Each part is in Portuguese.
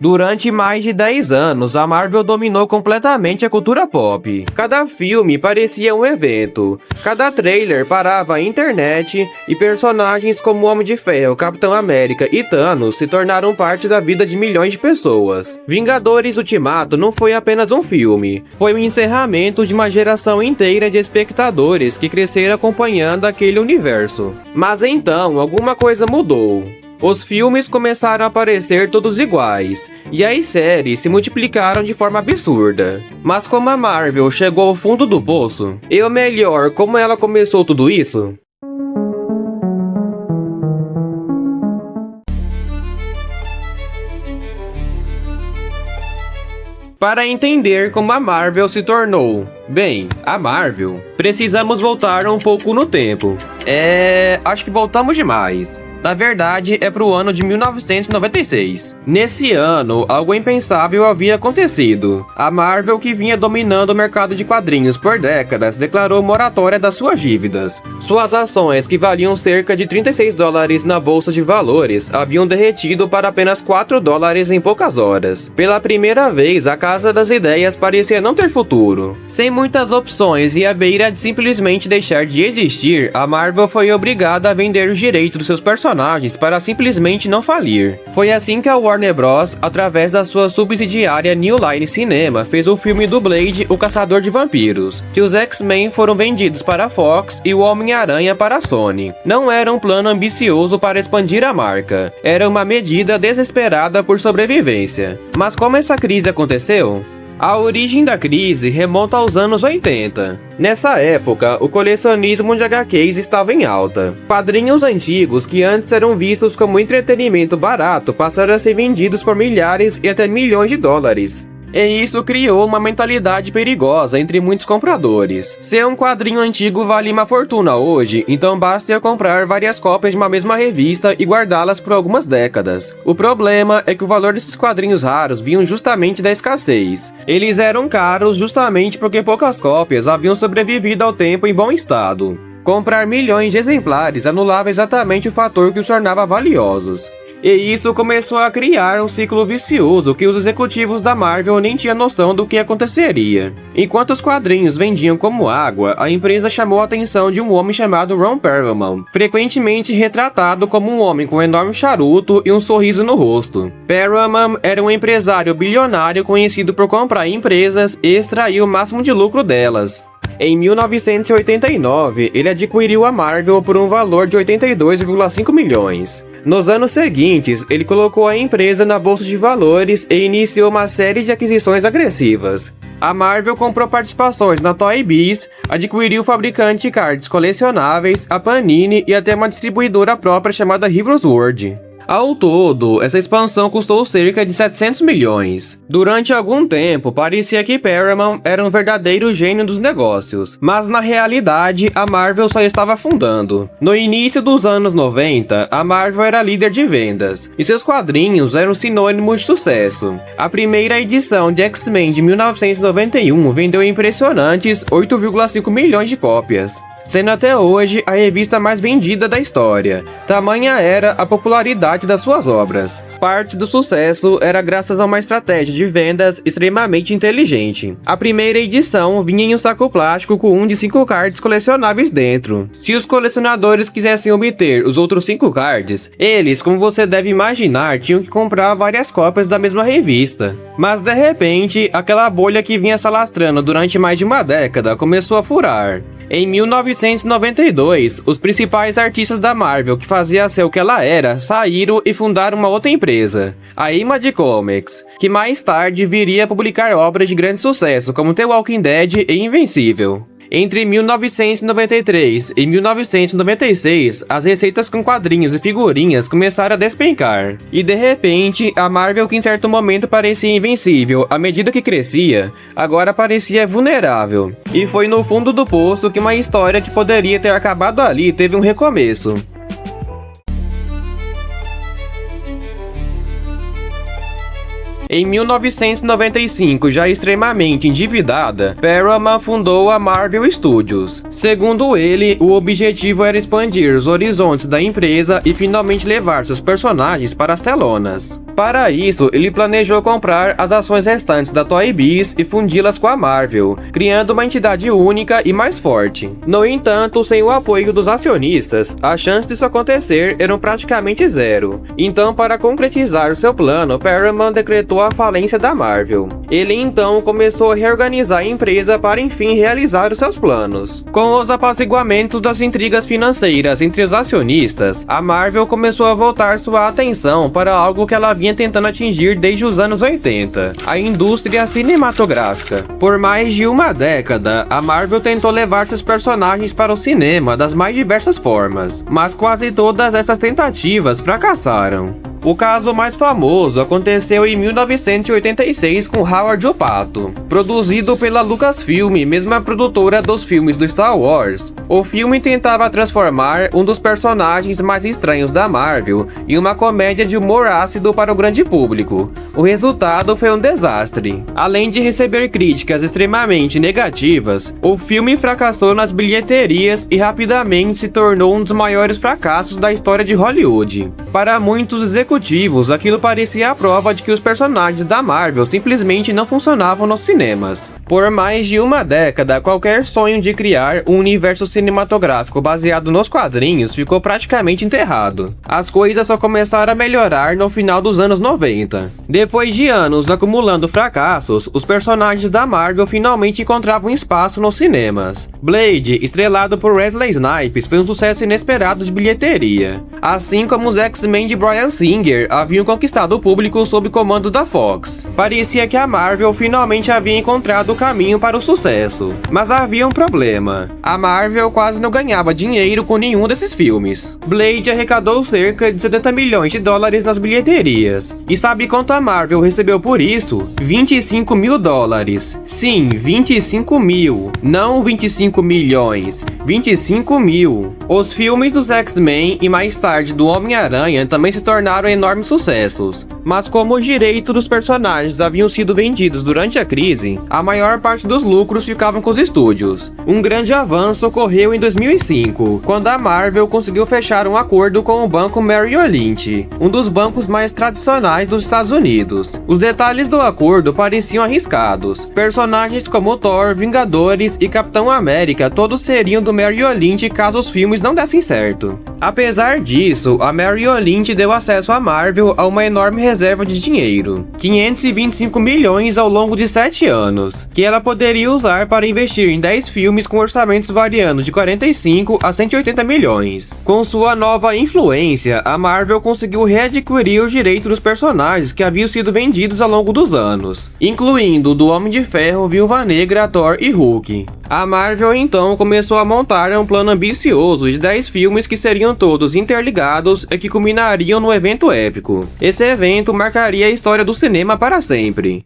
Durante mais de 10 anos, a Marvel dominou completamente a cultura pop. Cada filme parecia um evento, cada trailer parava a internet e personagens como Homem de Ferro, Capitão América e Thanos se tornaram parte da vida de milhões de pessoas. Vingadores Ultimato não foi apenas um filme, foi o encerramento de uma geração inteira de espectadores que cresceram acompanhando aquele universo. Mas então, alguma coisa mudou. Os filmes começaram a parecer todos iguais, e as séries se multiplicaram de forma absurda. Mas como a Marvel chegou ao fundo do poço, ou melhor, como ela começou tudo isso? Para entender como a Marvel se tornou, bem, a Marvel, precisamos voltar um pouco no tempo. Acho que voltamos demais. Na verdade, é pro ano de 1996. Nesse ano, algo impensável havia acontecido. A Marvel, que vinha dominando o mercado de quadrinhos por décadas, declarou moratória das suas dívidas. Suas ações, que valiam cerca de $36 na bolsa de valores, haviam derretido para apenas $4 em poucas horas. Pela primeira vez, a Casa das Ideias parecia não ter futuro. Sem muitas opções e à beira de simplesmente deixar de existir, a Marvel foi obrigada a vender os direitos dos seus personagens para simplesmente não falir. Foi assim que a Warner Bros., através da sua subsidiária New Line Cinema, fez o filme do Blade, O Caçador de Vampiros, que os X-Men foram vendidos para a Fox e o Homem-Aranha para a Sony. Não era um plano ambicioso para expandir a marca, era uma medida desesperada por sobrevivência. Mas como essa crise aconteceu? A origem da crise remonta aos anos 80. Nessa época, o colecionismo de HQs estava em alta. Quadrinhos antigos que antes eram vistos como entretenimento barato passaram a ser vendidos por milhares e até milhões de dólares. E isso criou uma mentalidade perigosa entre muitos compradores. Se um quadrinho antigo vale uma fortuna hoje, então basta comprar várias cópias de uma mesma revista e guardá-las por algumas décadas. O problema é que o valor desses quadrinhos raros vinham justamente da escassez. Eles eram caros justamente porque poucas cópias haviam sobrevivido ao tempo em bom estado. Comprar milhões de exemplares anulava exatamente o fator que os tornava valiosos. E isso começou a criar um ciclo vicioso que os executivos da Marvel nem tinham noção do que aconteceria. Enquanto os quadrinhos vendiam como água, a empresa chamou a atenção de um homem chamado Ron Perlman, frequentemente retratado como um homem com um enorme charuto e um sorriso no rosto. Perlman era um empresário bilionário conhecido por comprar empresas e extrair o máximo de lucro delas. Em 1989, ele adquiriu a Marvel por um valor de 82,5 milhões. Nos anos seguintes, ele colocou a empresa na bolsa de valores e iniciou uma série de aquisições agressivas. A Marvel comprou participações na Toy Biz, adquiriu o fabricante de cards colecionáveis, a Panini e até uma distribuidora própria chamada Heroes World. Ao todo, essa expansão custou cerca de 700 milhões. Durante algum tempo, parecia que Paramount era um verdadeiro gênio dos negócios, mas na realidade, a Marvel só estava afundando. No início dos anos 90, a Marvel era líder de vendas, e seus quadrinhos eram sinônimo de sucesso. A primeira edição de X-Men de 1991 vendeu impressionantes 8,5 milhões de cópias, sendo até hoje a revista mais vendida da história. Tamanha era a popularidade das suas obras. Parte do sucesso era graças a uma estratégia de vendas extremamente inteligente. A primeira edição vinha em um saco plástico com um de 5 cards colecionáveis dentro. Se os colecionadores quisessem obter os outros 5 cards, eles, como você deve imaginar, tinham que comprar várias cópias da mesma revista. Mas de repente, aquela bolha que vinha se alastrando durante mais de uma década começou a furar. Em 1992, os principais artistas da Marvel que fazia ser o que ela era, saíram e fundaram uma outra empresa, a Image Comics, que mais tarde viria a publicar obras de grande sucesso como The Walking Dead e Invencível. Entre 1993 e 1996, as receitas com quadrinhos e figurinhas começaram a despencar. E de repente, a Marvel, que em certo momento parecia invencível à medida que crescia, agora parecia vulnerável. E foi no fundo do poço que uma história que poderia ter acabado ali teve um recomeço. Em 1995, já extremamente endividada, Paramount fundou a Marvel Studios. Segundo ele, o objetivo era expandir os horizontes da empresa e finalmente levar seus personagens para as telonas. Para isso, ele planejou comprar as ações restantes da Toy Biz e fundi-las com a Marvel, criando uma entidade única e mais forte. No entanto, sem o apoio dos acionistas, as chances disso acontecer eram praticamente zero. Então, para concretizar o seu plano, Paramount decretou a falência da Marvel. Ele então começou a reorganizar a empresa para enfim realizar os seus planos. Com os apaziguamentos das intrigas financeiras entre os acionistas, a Marvel começou a voltar sua atenção para algo que ela vinha tentando atingir desde os anos 80, a indústria cinematográfica. Por mais de uma década, a Marvel tentou levar seus personagens para o cinema das mais diversas formas, mas quase todas essas tentativas fracassaram. O caso mais famoso aconteceu em 1986 com Howard o Pato. Produzido pela Lucasfilm, mesma produtora dos filmes do Star Wars, o filme tentava transformar um dos personagens mais estranhos da Marvel em uma comédia de humor ácido para o grande público. O resultado foi um desastre. Além de receber críticas extremamente negativas, o filme fracassou nas bilheterias e rapidamente se tornou um dos maiores fracassos da história de Hollywood. Para muitos executivos, aquilo parecia a prova de que os personagens da Marvel simplesmente não funcionavam nos cinemas. Por mais de uma década, qualquer sonho de criar um universo cinematográfico baseado nos quadrinhos ficou praticamente enterrado. As coisas só começaram a melhorar no final dos anos 90. Depois de anos acumulando fracassos, os personagens da Marvel finalmente encontravam espaço nos cinemas. Blade, estrelado por Wesley Snipes, foi um sucesso inesperado de bilheteria. Assim como os X-Men de Bryan Singer haviam conquistado o público sob comando da Fox. Parecia que a Marvel finalmente havia encontrado o caminho para o sucesso. Mas havia um problema. A Marvel quase não ganhava dinheiro com nenhum desses filmes. Blade arrecadou cerca de 70 milhões de dólares nas bilheterias. E sabe quanto a Marvel recebeu por isso? 25 mil dólares. Sim, 25 mil. Não 25 milhões. 25 mil. Os filmes dos X-Men e mais tarde do Homem-Aranha também se tornaram enormes sucessos. Mas como os direitos dos personagens haviam sido vendidos durante a crise, a maior parte dos lucros ficavam com os estúdios. Um grande avanço ocorreu em 2005, quando a Marvel conseguiu fechar um acordo com o banco Merrill Lynch, um dos bancos mais tradicionais dos Estados Unidos. Os detalhes do acordo pareciam arriscados. Personagens como Thor, Vingadores e Capitão América todos seriam do Merrill Lynch caso os filmes não dessem certo. Apesar disso, a Merrill Lynch deu acesso à Marvel a uma enorme reserva de dinheiro, 525 milhões ao longo de 7 anos, que ela poderia usar para investir em 10 filmes com orçamentos variando de 45 a 180 milhões. Com sua nova influência, a Marvel conseguiu readquirir os direitos dos personagens que haviam sido vendidos ao longo dos anos, incluindo do Homem de Ferro, Viúva Negra, Thor e Hulk. A Marvel então começou a montar um plano ambicioso de 10 filmes que seriam todos interligados e que culminariam no evento épico. Esse evento marcaria a história do cinema para sempre.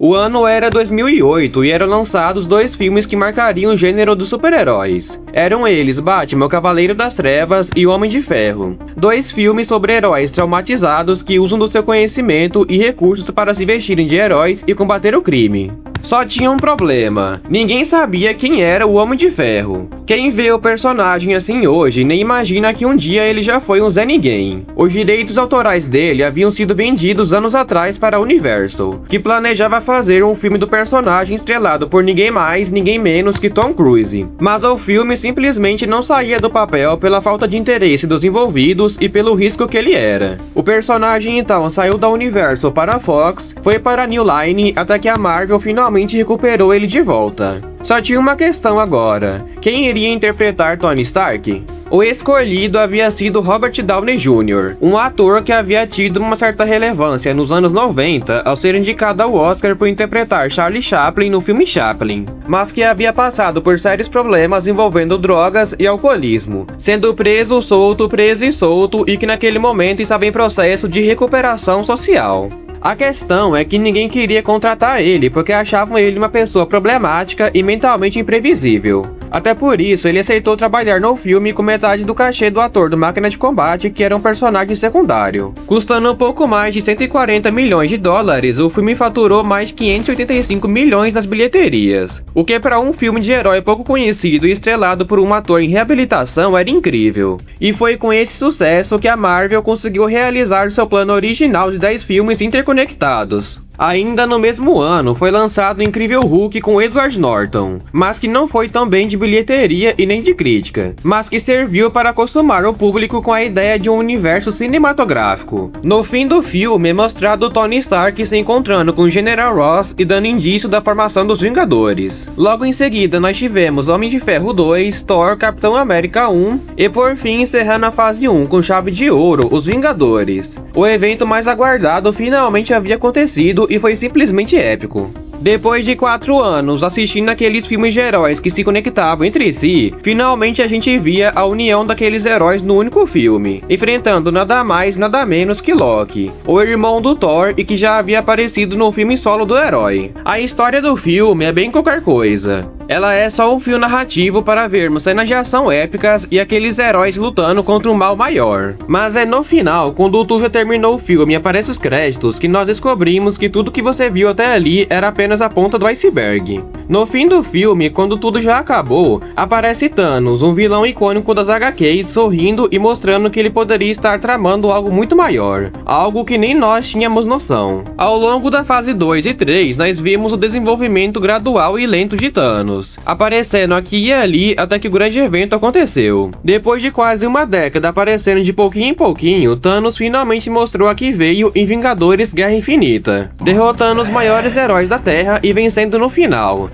O ano era 2008 e eram lançados 2 filmes que marcariam o gênero dos super-heróis. Eram eles Batman, o Cavaleiro das Trevas e o Homem de Ferro. 2 filmes sobre heróis traumatizados que usam do seu conhecimento e recursos para se vestirem de heróis e combater o crime. Só tinha um problema: ninguém sabia quem era o Homem de Ferro. Quem vê o personagem assim hoje nem imagina que um dia ele já foi um Zé Ninguém. Os direitos autorais dele haviam sido vendidos anos atrás para a Universal, que planejava fazer um filme do personagem estrelado por ninguém mais, ninguém menos que Tom Cruise. Mas o filme simplesmente não saía do papel pela falta de interesse dos envolvidos e pelo risco que ele era. O personagem então saiu da Universal para a Fox, foi para a New Line até que a Marvel finalmente recuperou ele de volta. Só tinha uma questão agora: quem iria interpretar Tony Stark? O escolhido havia sido Robert Downey Jr., um ator que havia tido uma certa relevância nos anos 90 ao ser indicado ao Oscar por interpretar Charlie Chaplin no filme Chaplin, mas que havia passado por sérios problemas envolvendo drogas e alcoolismo, sendo preso e solto e que naquele momento estava em processo de recuperação social. A questão é que ninguém queria contratar ele porque achavam ele uma pessoa problemática e mentalmente imprevisível. Até por isso, ele aceitou trabalhar no filme com metade do cachê do ator do Máquina de Combate, que era um personagem secundário. Custando um pouco mais de 140 milhões de dólares, o filme faturou mais de 585 milhões nas bilheterias, o que para um filme de herói pouco conhecido e estrelado por um ator em reabilitação era incrível. E foi com esse sucesso que a Marvel conseguiu realizar seu plano original de 10 filmes interconectados. Ainda no mesmo ano, foi lançado o Incrível Hulk com Edward Norton, mas que não foi tão bem de bilheteria e nem de crítica, mas que serviu para acostumar o público com a ideia de um universo cinematográfico. No fim do filme é mostrado Tony Stark se encontrando com o General Ross e dando indício da formação dos Vingadores. Logo em seguida nós tivemos Homem de Ferro 2, Thor, Capitão América 1 e por fim encerrando a fase 1 com chave de ouro, os Vingadores. O evento mais aguardado finalmente havia acontecido e foi simplesmente épico. Depois de 4 anos assistindo aqueles filmes de heróis que se conectavam entre si, finalmente a gente via a união daqueles heróis no único filme, enfrentando nada mais nada menos que Loki, o irmão do Thor e que já havia aparecido no filme solo do herói. A história do filme é bem qualquer coisa. Ela é só um fio narrativo para vermos cenas de ação épicas e aqueles heróis lutando contra um mal maior. Mas é no final, quando o Tu já terminou o filme e aparece os créditos, que nós descobrimos que tudo que você viu até ali era apenas a ponta do iceberg. No fim do filme, quando tudo já acabou, aparece Thanos, um vilão icônico das HQs, sorrindo e mostrando que ele poderia estar tramando algo muito maior, algo que nem nós tínhamos noção. Ao longo da fase 2 e 3, nós vimos o desenvolvimento gradual e lento de Thanos, aparecendo aqui e ali até que o grande evento aconteceu. Depois de quase uma década aparecendo de pouquinho em pouquinho, Thanos finalmente mostrou a que veio em Vingadores Guerra Infinita, derrotando os maiores heróis da Terra e vencendo no final,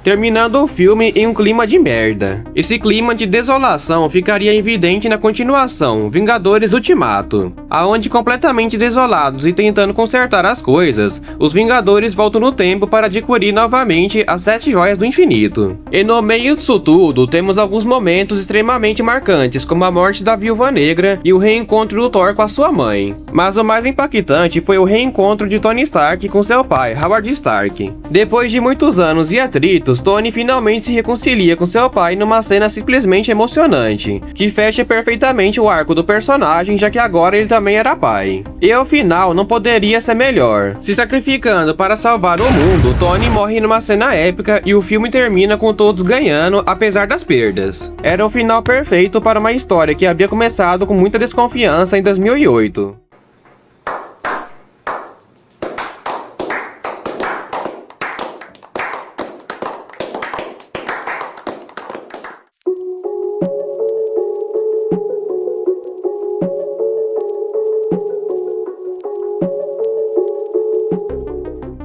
terminando o filme em um clima de merda. Esse clima de desolação ficaria evidente na continuação, Vingadores Ultimato, aonde completamente desolados e tentando consertar as coisas, os Vingadores voltam no tempo para adquirir novamente as 7 joias do infinito. E no meio disso tudo, temos alguns momentos extremamente marcantes, como a morte da Viúva Negra e o reencontro do Thor com a sua mãe. Mas o mais impactante foi o reencontro de Tony Stark com seu pai, Howard Stark. Depois de muitos anos e atritos, Tony finalmente se reconcilia com seu pai numa cena simplesmente emocionante, que fecha perfeitamente o arco do personagem, já que agora ele também era pai. E ao final não poderia ser melhor. Se sacrificando para salvar o mundo, Tony morre numa cena épica e o filme termina com todos ganhando, apesar das perdas. Era o final perfeito para uma história que havia começado com muita desconfiança em 2008.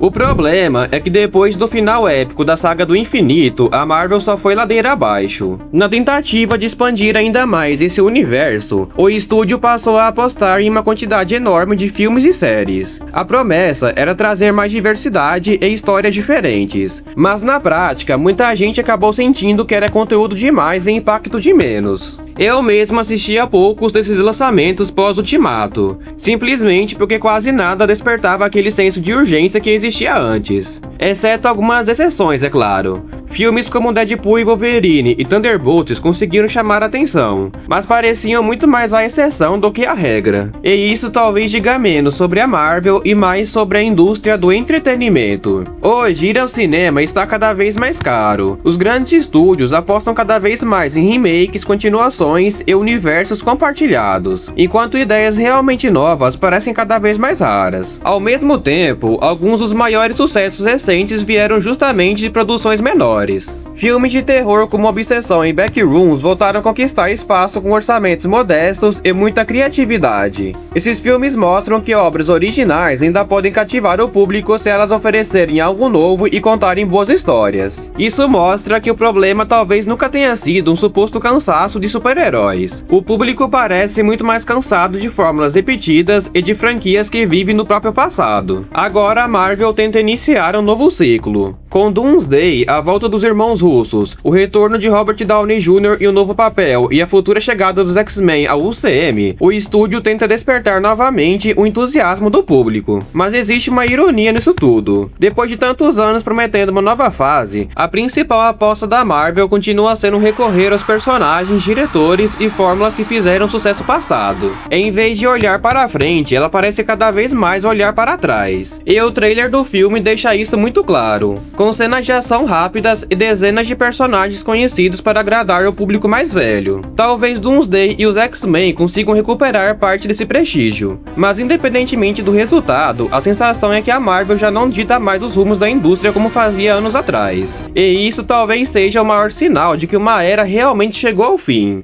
O problema é que depois do final épico da Saga do Infinito, a Marvel só foi ladeira abaixo. Na tentativa de expandir ainda mais esse universo, o estúdio passou a apostar em uma quantidade enorme de filmes e séries. A promessa era trazer mais diversidade e histórias diferentes, mas na prática, muita gente acabou sentindo que era conteúdo demais e impacto de menos. Eu mesmo assisti a poucos desses lançamentos pós-Ultimato, simplesmente porque quase nada despertava aquele senso de urgência que existia antes. Exceto algumas exceções, é claro. Filmes como Deadpool e Wolverine e Thunderbolts conseguiram chamar a atenção, mas pareciam muito mais a exceção do que a regra. E isso talvez diga menos sobre a Marvel e mais sobre a indústria do entretenimento. Hoje, ir ao cinema está cada vez mais caro. Os grandes estúdios apostam cada vez mais em remakes, continuações e universos compartilhados, enquanto ideias realmente novas parecem cada vez mais raras. Ao mesmo tempo, alguns dos maiores sucessos recentes vieram justamente de produções menores. Filmes de terror como Obsessão e Backrooms voltaram a conquistar espaço com orçamentos modestos e muita criatividade. Esses filmes mostram que obras originais ainda podem cativar o público se elas oferecerem algo novo e contarem boas histórias. Isso mostra que o problema talvez nunca tenha sido um suposto cansaço de super-heróis. O público parece muito mais cansado de fórmulas repetidas e de franquias que vivem no próprio passado. Agora a Marvel tenta iniciar um novo ciclo. Com Doomsday, a volta dos irmãos russos, o retorno de Robert Downey Jr. em um novo papel e a futura chegada dos X-Men ao UCM, o estúdio tenta despertar novamente o entusiasmo do público. Mas existe uma ironia nisso tudo. Depois de tantos anos prometendo uma nova fase, a principal aposta da Marvel continua sendo recorrer aos personagens, diretores e fórmulas que fizeram sucesso passado. Em vez de olhar para frente, ela parece cada vez mais olhar para trás. E o trailer do filme deixa isso muito claro, com cenas de ação rápidas e dezenas de personagens conhecidos para agradar o público mais velho. Talvez Doomsday e os X-Men consigam recuperar parte desse prestígio, mas independentemente do resultado, a sensação é que a Marvel já não dita mais os rumos da indústria como fazia anos atrás. E isso talvez seja o maior sinal de que uma era realmente chegou ao fim.